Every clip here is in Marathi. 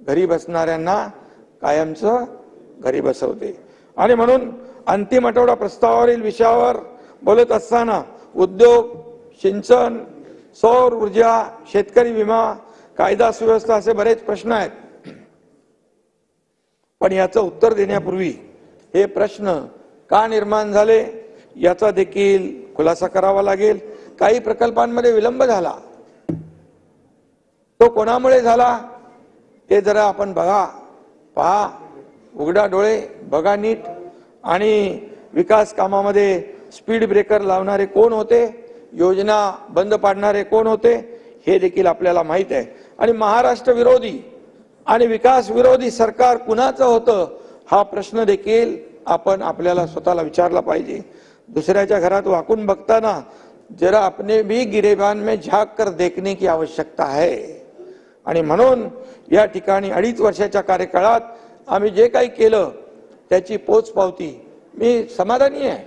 घरी बसणाऱ्यांना कायमचं घरी बसवते। आणि म्हणून अंतिम आठवडा प्रस्तावावरील विषयावर बोलत असताना उद्योग, सिंचन, सौर ऊर्जा, शेतकरी विमा, कायदा सुव्यवस्था असे बरेच प्रश्न आहेत। पण याचं उत्तर देण्यापूर्वी हे प्रश्न का निर्माण झाले याचा देखील खुलासा करावा लागेल। काही प्रकल्पांमध्ये विलंब झाला, तो कोणामुळे झाला ते जरा आपण पहा, उघडा डोळे बघा नीट। आणि विकास कामामध्ये स्पीड ब्रेकर लावणारे कोण होते, योजना बंद पाडणारे कोण होते हे देखील आपल्याला माहित आहे। आणि महाराष्ट्र विरोधी आणि विकास विरोधी सरकार कुणाचं होतं हा प्रश्न देखील आपण आपल्याला स्वतःला विचारला पाहिजे। दुसऱ्याच्या घरात वाकून बघताना जरा अपने भी गिरेबान में झांक कर देखने की आवश्यकता है। आणि म्हणून या ठिकाणी 2.5 वर्षाच्या कार्यकाळात आम्ही जे काही केलं त्याची पोचपावती मी समाधानी आहे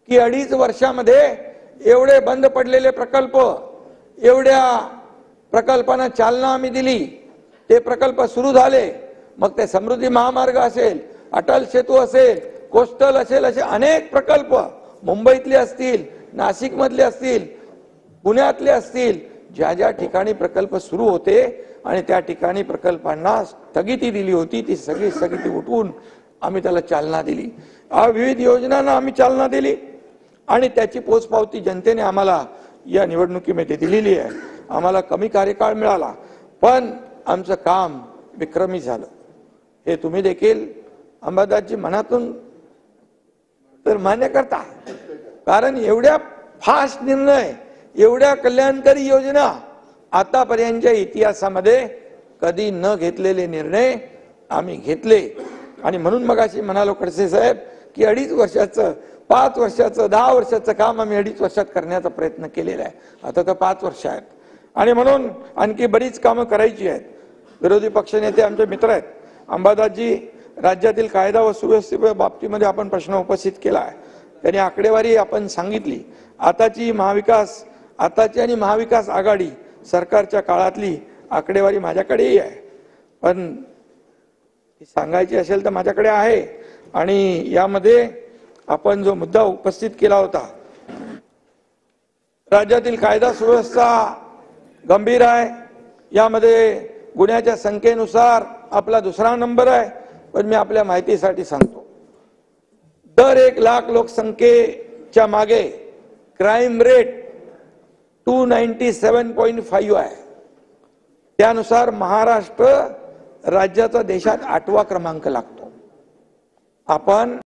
की 2.5 वर्षामध्ये एवढे बंद पडलेले प्रकल्प, एवढ्या प्रकल्पांना चालना आम्ही दिली, ते प्रकल्प सुरू झाले। मग ते समृद्धी महामार्ग असेल, अटल सेतू असेल, कोस्टल असेल, असे अनेक प्रकल्प मुंबईतले असतील, नाशिक मधले असतील, पुण्यातले असतील, ज्या ज्या ठिकाणी प्रकल्प सुरू होते आणि त्या ठिकाणी प्रकल्पांना स्थगिती दिली होती ती सगळी स्थगिती उठवून आम्ही त्याला चालना दिली। विविध योजनांना आम्ही चालना दिली आणि त्याची पोचपावती जनतेने आम्हाला या निवडणुकीमध्ये दिलेली आहे। आम्हाला कमी कार्यकाळ मिळाला पण आमचं काम विक्रमी झालं, हे तुम्ही देखील अंबादासजी मनातून तर मान्य करता। कारण एवढ्या फास्ट निर्णय, एवढ्या कल्याणकारी योजना आतापर्यंतच्या इतिहासामध्ये कधी न घेतलेले निर्णय आम्ही घेतले। आणि म्हणून मगाशी म्हणालो खडसे साहेब की 2.5 वर्षाचं, 5 वर्षाचं, 10 वर्षाचं काम आम्ही 2.5 वर्षात करण्याचा प्रयत्न केलेला आहे। आता तर 5 वर्ष आहेत आणि म्हणून आणखी बरीच कामं करायची आहेत। विरोधी पक्षनेते आमचे मित्र आहेत अंबादासजी, राज्यातील कायदा व सुव्यवस्थेच्या बाबतीमध्ये आपण प्रश्न उपस्थित केला आहे, त्यांनी आकडेवारी आपण सांगितली। आताची आणि महाविकास आघाडी सरकारच्या काळातली आकडेवारी माझ्याकडेही आहे, पण सांगायची असेल तर माझ्याकडे आहे। आणि यामध्ये आपण जो मुद्दा उपस्थित केला होता, राज्यातील कायदा सुव्यवस्था गंभीर आहे, यामध्ये गुन्ह्याच्या संख्येनुसार आपला दुसरा नंबर आहे। पण मी आपल्या माहितीसाठी सांगतो, दर 1 लाख लोकसंख्येच्या मागे क्राइम रेट 297.5 आहे। त्यानुसार महाराष्ट्र राज्याचा देशात 8वा क्रमांक लागतो। आपण